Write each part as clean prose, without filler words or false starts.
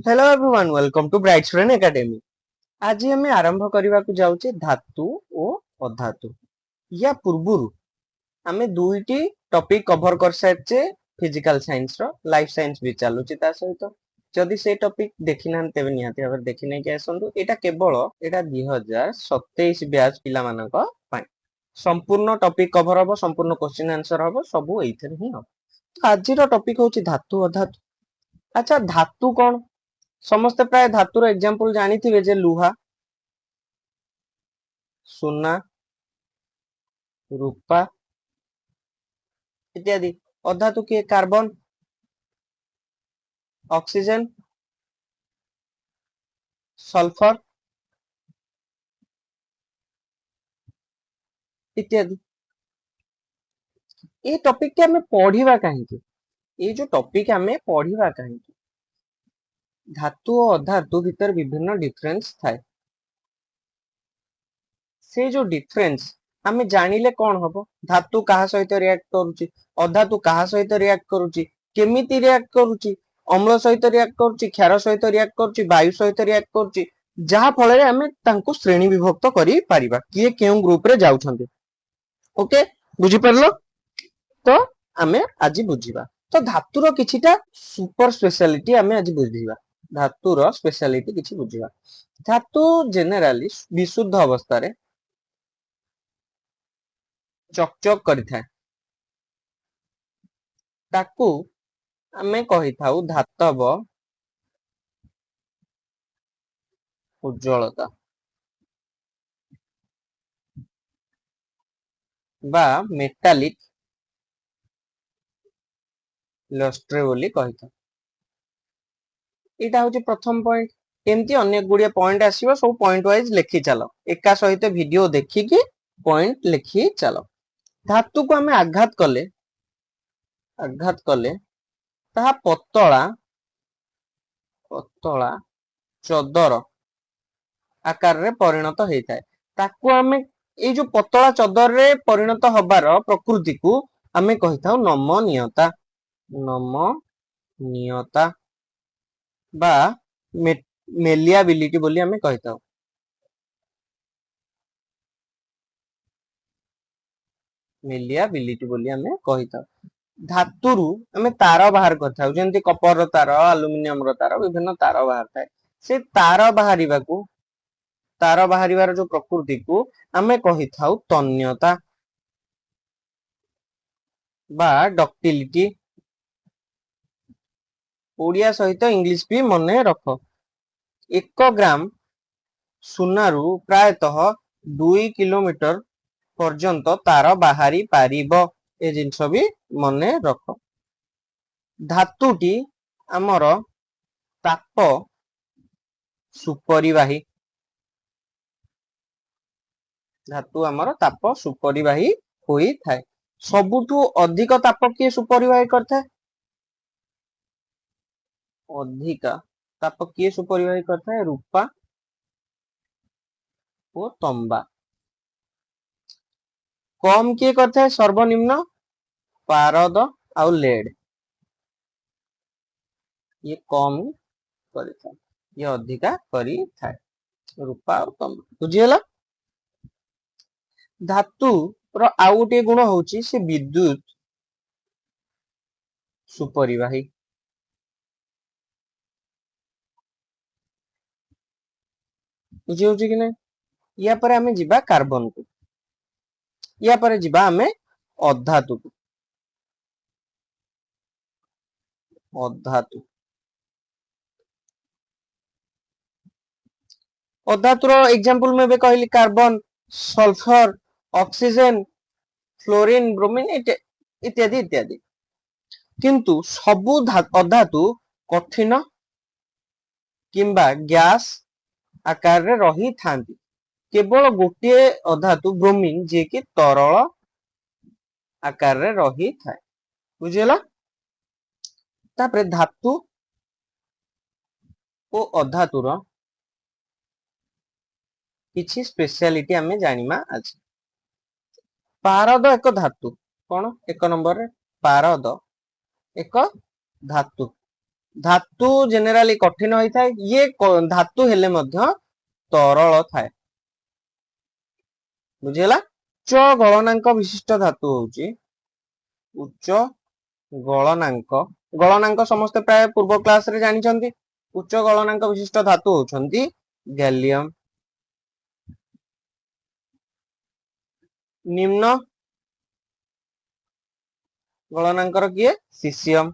Hello everyone welcome to bright student academy. आज आम आरंभ करने को जाऊे धातु और अधातु। या पूर्व आम दुईटी टॉपिक कवर कर सारी फिजिकल साइंस रो लाइफ साइंस भी चलुची सहित जदि से टॉपिक देखी ना तेज निहाती भाव देखी नहीं आसतु। यहाँ केवल यहाँ 2027 ब्याच पिला संपूर्ण टॉपिक कवर हम संपूर्ण क्वेश्चन आंसर हम सब ये ही हम। आज टॉपिक हूँ धातु अधातु। अच्छा धातु कौन समस्ते प्राय धातुर एग्जांपल जानिथिबे जे लुहा सुना रूपा इत्यादि। अधातु किए कार्बन ऑक्सीजन सल्फर इत्यादि। ये टॉपिक के हमें पढ़िबा काहेकि ये जो टॉपिक हमें पढ़िबा काहेकि धातु और अधातु भीतर विभिन्न डिफरेंस थाए। से जो डिफरेंस हमें जानिले कौन हबो धातु कहा सहित रिएक्ट करूची अधातु कहा सहित रिएक्ट करूची केमिति रिएक्ट करूची अम्ल सहित रिएक्ट करूची क्षार सहित रिएक्ट करूची वायु सहित रिएक्ट करूची जहा फल रे हमें तांको श्रेणी विभक्त करि परिबा किए केउ ग्रुप रे जाउछन्ते। ओके बुझी परलो तो हमें आज बुझीबा। तो धातुर किछिटा सुपर स्पेशलिटी हमें आज बुझीबा। धातुर स्पेशलिटी किछि बुझीबा। धातु जनरली विशुद्ध अवस्था रे चकचक करि थाए ताकू हमें कहि थाउ धातव उज्ज्वलता बा मेटालिक लस्ट्रे बोली कहि थाउ। एटा होची प्रथम पॉइंट। एमती अनेक गुड़िया पॉइंट आसीबो सब पॉइंट वाइज लिखि चलो एका सहित वीडियो देखिकी पॉइंट लिखि चलो। धातु को हमें आघात कले ताहा पतला पतला चदर आकार रे परिणत होता है। ताकू हमें ये जो पतला चदर रे परिणत हबार प्रकृति को हमें कहि थाउ नमनीयता नमनीयता बा मेलियाबिलिटी बोली हमें कहि थाउ। मेलियाबिलिटी बोली हमें कहि थाउ। धातुरु हमें तार बाहर करथाउ जेंति कपर तार एल्युमिनियम रो तार विभिन्न तार बाहर थाए। से तार बाहरिबार जो प्रकृति को हमें कहि थाउ तन्यता बा डक्टिलिटी। ओडिया सहित इंग्लिश भी मने रख। 1 ग्राम सुनारू प्रायतः 2 किलोमीटर पर्यंत तार बाहरी पारिब ए जिनस भी मने रख। धातुटी आमर ताप सुपरिवाही धातु आमर ताप सुपरिवाही होई थाए। सबुठु अधिक ताप किए सुपरिवाही करथाए अधिक ताप किए सुपरिवाही करथाए रूपा और तंबा। कम किए करथाए सर्वनिम्न पारद आउ लेड। ये कम करिथाए ये अधिका करि थाए रूपा और तंबा। बुझियला। धातु रो आउ गोटे गुण होची से विद्युत सुपरिवाही। बुझी होची कि नहीं। या पर हमें जिबा कार्बन को या पर जिबा हमें अधातु को। अधातु अधातुर एग्जांपल में कहली carbon sulphur oxygen fluorine bromine इत्यादि इत्यादि। किंतु सबु अधातु कठिन किंबा गैस आकार रे रही थांती। केवल गोटे अधातु ब्रोमीन जे कि तरल आकार रे रही थाए। बुझियला। तापरे धातु ओ अधातुर किछि स्पेशलिटी हमें जानिमा आज। पारद एक धातु कौन एक नंबर रे पारद एक धातु धातु जेनेराली कठिन होता है, ये धातु हेले मध्य तरल थाए बुझेला। उच्च गलनांक विशिष्ट धातु होची उच्च गलनांक गलनांक समस्त प्राय पूर्व क्लास रे जानि छंती। उच्च गलनांक विशिष्ट धातु होचंती गैलियम, निम्न गलनांकर किए सीसियम,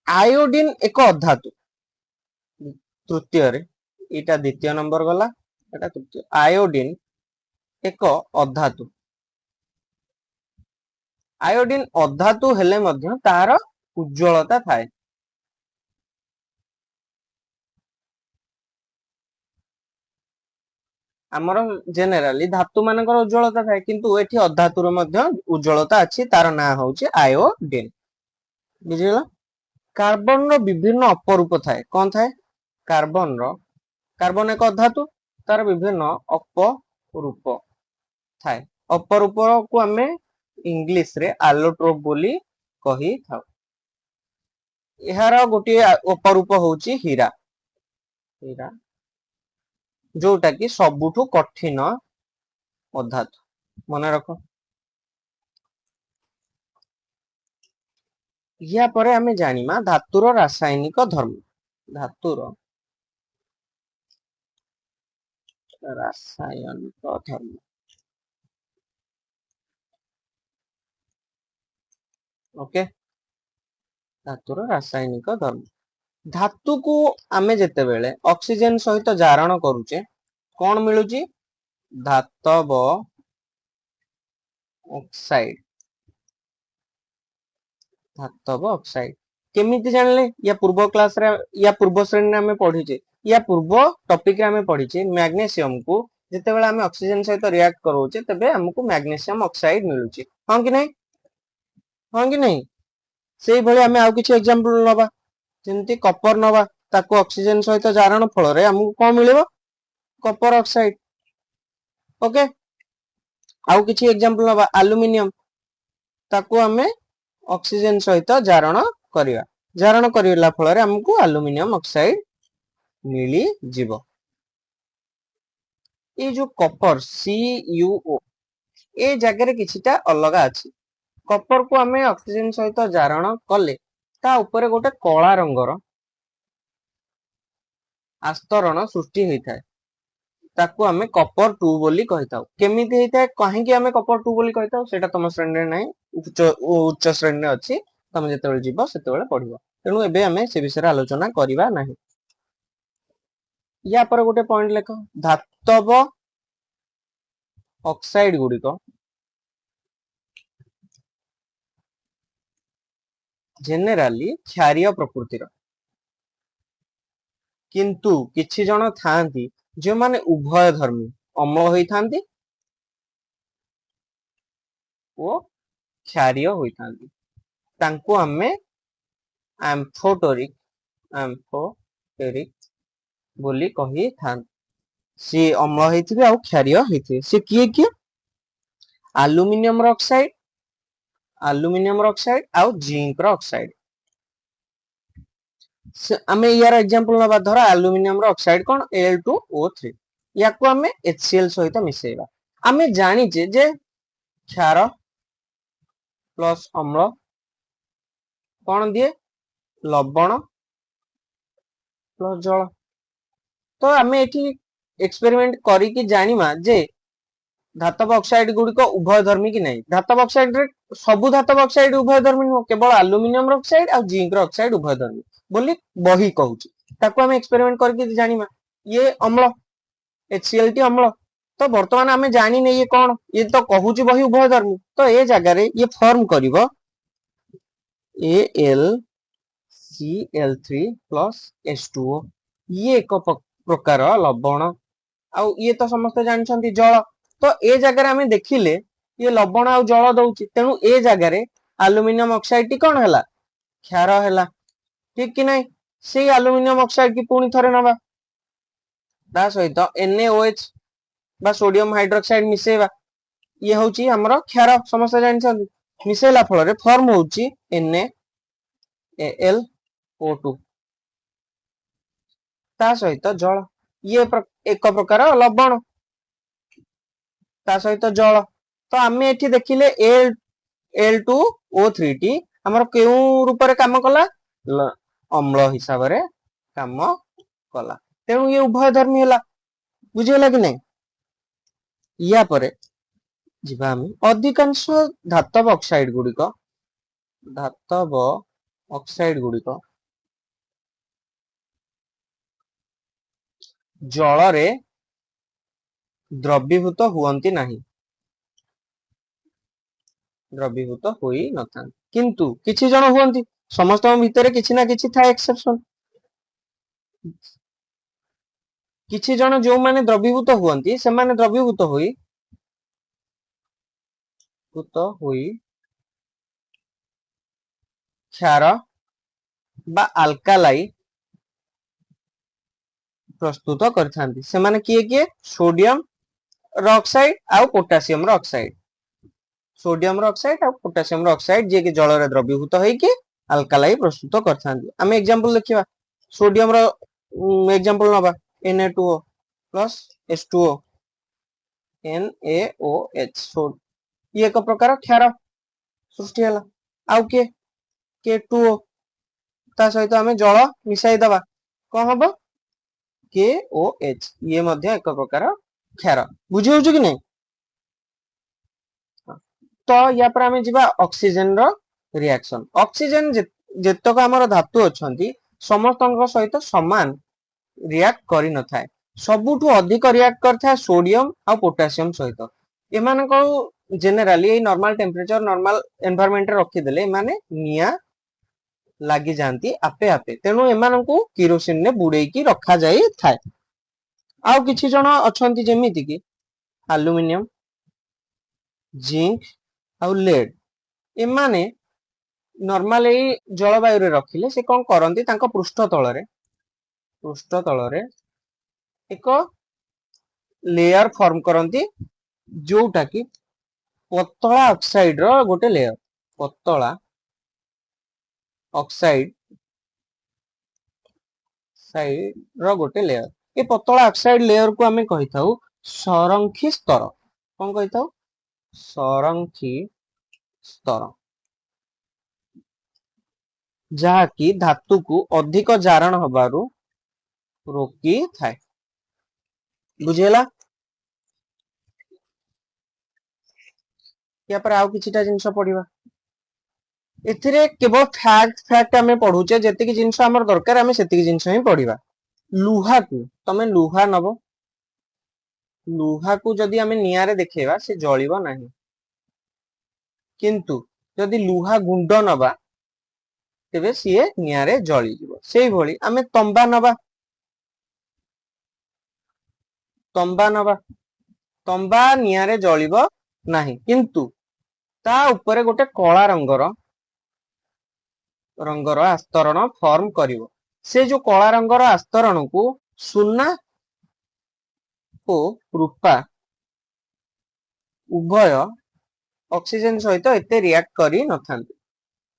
आयोडीन एक अधातु तृतीय रे एटा द्वितीय नंबर गला एटा तृतीय। आयोडीन एक अधातु, आयोडीन अधातु हेले मध्य तार उज्ज्वलता थाए। आमर जेनेराली धातु मानकर उज्ज्वलता थाए किंतु एठी अधातुर मध्य उज्ज्वलता अछि, तार ना होउची आयोडीन बुझिला। कार्बन रो विभिन्न अपरूप थाए, कोन थाए कार्बन रो, कार्बन एक अधातु तार विभिन्न अपरूप थाए। अपरूप को हमें इंग्लिश रे एलोट्रोप बोली कही थाउ। एहार गोटे अपरूप होउची हीरा, हीरा जोटा कि सबुठु कठिन अधातु मन रख। या परे हमें जानिमा धातुर रासायनिक धर्म, धातुर रासायनिक धर्म। ओके, धातुर रासायनिक धर्म। धातु को आमे जेते बेले ऑक्सीजन सहित जारण करूचे कौन मिलुची धातव ऑक्साइड, धातव ऑक्साइड केमिति जानले या पूर्व क्लास रे या पूर्व श्रेणी रे हमें पढिचे, या पूर्व टॉपिक रे हमें पढिचे मैग्नीशियम को जेते बेले हमें ऑक्सीजन सहित रिएक्ट करूचे तबे हमको मैग्नीशियम ऑक्साइड मिलुची। हां कि नहीं, हां कि नहीं। सेही भली हमें आउ किछि एग्जांपल नबा, जेंति कॉपर नबा, ताको ऑक्सीजन सहित जारण फल रे हमको कोन मिलिबो कॉपर ऑक्साइड। ओके, आउ किछि एग्जांपल नबा एल्युमिनियम, ताको हमें ऑक्सीजन सहित जारण करिया, जारण करिला फल रे हमको एल्युमिनियम ऑक्साइड मिली जीवो। ये जो कॉपर CuO ए जगह रे किछिटा अलगा अछि। कॉपर को हमें ऑक्सीजन सहित जारण कले ता ऊपर गोटे कला रंगर आस्तरण सृष्टि होता है, ताको हमें कॉपर 2 बोली कहिताउ। केमिति हेता कहीं कि हमें कॉपर 2 बोली कहिताउ सेटा तम श्रेणी रे नाही, उच्च श्रेणी रे अछि, तम जेतेबेले जीवो सेतेबेले पढिबो। तेनु एबे हमें से विषय आलोचना करिबा नाही। या पर गोटे पॉइंट लेख, धातव ऑक्साइड गुडी को जेनेराली क्षारीय प्रकृतिर, किंतु किछि जण थांती जे माने उभय धर्मी अम्ल होई थांती ओ क्षारीय होई थांती, तांको हमें एम्फोटेरिक एम्फोटेरिक बोली कही थां। सी अम्ल हेथिबे आ क्षारीय हेथिबे। से किए किए एल्युमिनियम रो ऑक्साइड, एल्युमिनियम रो ऑक्साइड आ जिंक रो ऑक्साइड। हमें यार एग्जांपल नबा, धर एल्युमिनियम रो ऑक्साइड कोन Al2O3, याको हमें HCl सहित मिसेइबा। हमें जानि जे क्षार प्लस अम्ल कोन दिए लवण प्लस जल। तो हमें एठी एक्सपेरिमेंट करी कि जानिमा जे धातव ऑक्साइड गुडी को उभय धर्मी कि नहीं। धातव ऑक्साइड रे सबु धातव ऑक्साइड उभय धर्मी हो, केवल एल्युमिनियम रो ऑक्साइड आ जिंक रो ऑक्साइड उभय धर्मी बोली बही कहूची। ताको हमें एक्सपेरिमेंट करके जानिमा ये अम्ल HCl टी अम्ल। तो वर्तमान हमें जानि नै ये कोन, ये तो कहूची बही उभय धर्मी। तो ए जगह रे ये फॉर्म करिवो AlCl3 H2O, ये एक प्रकार लवण। आ ये तो समस्त जानछंती जल। तो ए जगह रे हमें देखिले ये लवण आ जल दउची, तेनु ए जगह रे एल्युमिनियम ऑक्साइड टी कोन हला क्षार हला, ठीक कि नहीं। से एल्युमिनियम ऑक्साइड की पुणी थरे नबा, ता सहित NaOH बा सोडियम हाइड्रोक्साइड मिसेबा, ये होची हमरो क्षार समस्त जानछंती। मिसेला फल फॉर्म होउची NaAlO2 ता सहित जल ये एक प्रकार लवण ता सहित जल तो आमे एठी देखिले Al2O3 हमर केउ रूप रे काम कला अम्ल हिसाब रे काम कला तेणु ये उभय धर्मी होला बुझिला कि नहीं या परे जिबा हम अधिकांश धातव ऑक्साइड गुड़िक जल रे द्रवीभूत हुअंती नाही द्रवीभूत होई नथा किंतु किछि जण हुअंती समस्त भितरे किछि ना किछि था एक्सेप्शन किछि जण जो माने द्रवीभूत हुअंती से माने द्रवीभूत होई क्षार बा अल्कालाई प्रस्तुत करथांती से माने किए सोडियम ऑक्साइड आ पोटेशियम ऑक्साइड सोडियम ऑक्साइड आ पोटेशियम ऑक्साइड जे कि जल रे द्रवीभूत होई कि अल्कालाई प्रस्तुत करथांती आमे एग्जांपल देखिबा सोडियम रो एग्जांपल नबा Na2O प्लस H2O NaOH सो ये एक प्रकार क्षार सृष्टि होला आउ के K2O ता सहित आमे जल मिसाई दबा कोन हबो KOH ये मध्य एक प्रकार क्षार बुझी होउछ कि नहीं तो या पर आमे जिबा ऑक्सीजन रो रिएक्शन ऑक्सीजन जेतक हमर धातु अछंती समस्तଙ୍କ सहित समान रिएक्ट करि न थाए सबुठु अधिक रिएक्ट करथा सोडियम आ पोटेशियम सहित एमान को generally a normal temperature normal environment रे रखि देले माने निया लागि जानती आपे आपे तेनु एमान को किरोसिन ने बुडे की रखा जाई थाए आ किछि जण अछंती जेमिति की एल्युमिनियम जिंक आ लेड एमाने नॉर्मल ए जलवायु रे रखिले से कोन करंती तांको पृष्ठ तळ रे एक लेयर फॉर्म करंती जोटा की पतला ऑक्साइड रो गोटे लेयर पतला ऑक्साइड साइड रो गोटे लेयर ए पतला ऑक्साइड लेयर को हमें कहि थाउ संरक्षी स्तर कोन कहि थाउ संरक्षी स्तर जहा की धातु को अधिक जारण हबारु रोकी थाए बुझेला या पर आउ किछिटा जिंस पढिबा एथिरे केवल फैक्ट हमें पढुचे जेति की जिंस हमर दरकार हमें सेति की जिंस ही पढिबा लुहा को तमे लुहा नबो लुहा को जदी हमें निया रे देखेबा से जळिबो नाही किंतु जदी लुहा गुंड नबा तेबे सिए निया रे जळि जिवो सेही भली हमें तंबा नबा तंबा निया रे जळिबो नाही किंतु ता ऊपर गोटे कला रंगर आस्तरण फॉर्म करिवो से जो कला रंगर आस्तरण को सुना ओ रूपा उभय ऑक्सीजन सहित एते रिएक्ट करी नथांती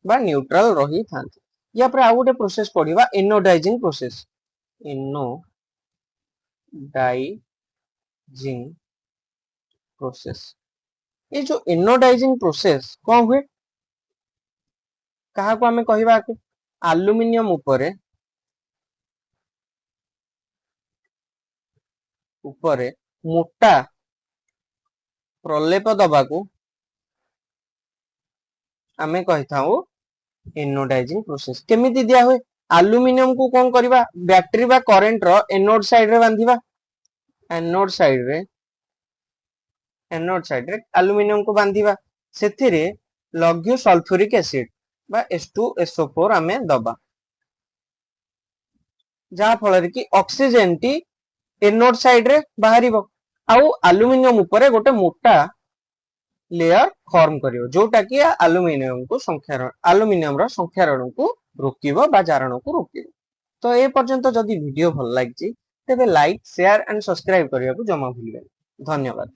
बा न्यूट्रल रही थांती या पर आ गोटे प्रोसेस पढिबा एनोडाइजिंग प्रोसेस ये जो एनोडाइजिंग प्रोसेस कौन हुए कहा को हमें कहिबा के एल्युमिनियम ऊपरे मोटा प्रलेप दबा को हमें कहि थाउ एनोडाइजिंग प्रोसेस केमिति दिया हुए एल्युमिनियम को कौन करिबा बैटरी बा करंट रो एनोड साइड रे बांधिबा एनोड साइड रे एल्युमिनियम को बांधिबा सेथिरे लघु सल्फ्यूरिक एसिड बा H2SO4 हमें दबा जहा फल कि ऑक्सीजन टी एनोड साइड रे बाहरिबो आउ एल्युमिनियम ऊपर गोटे मोटा लेयर फॉर्म करिवो जोटा कि एल्युमिनियम रो संख्यारण को रोकिबो बा जारण को रोकिबो तो ए पर्यंत जदी वीडियो भल लागि तेबे लाइक शेयर एंड सब्सक्राइब करिया को जमा भूलिबे धन्यवाद।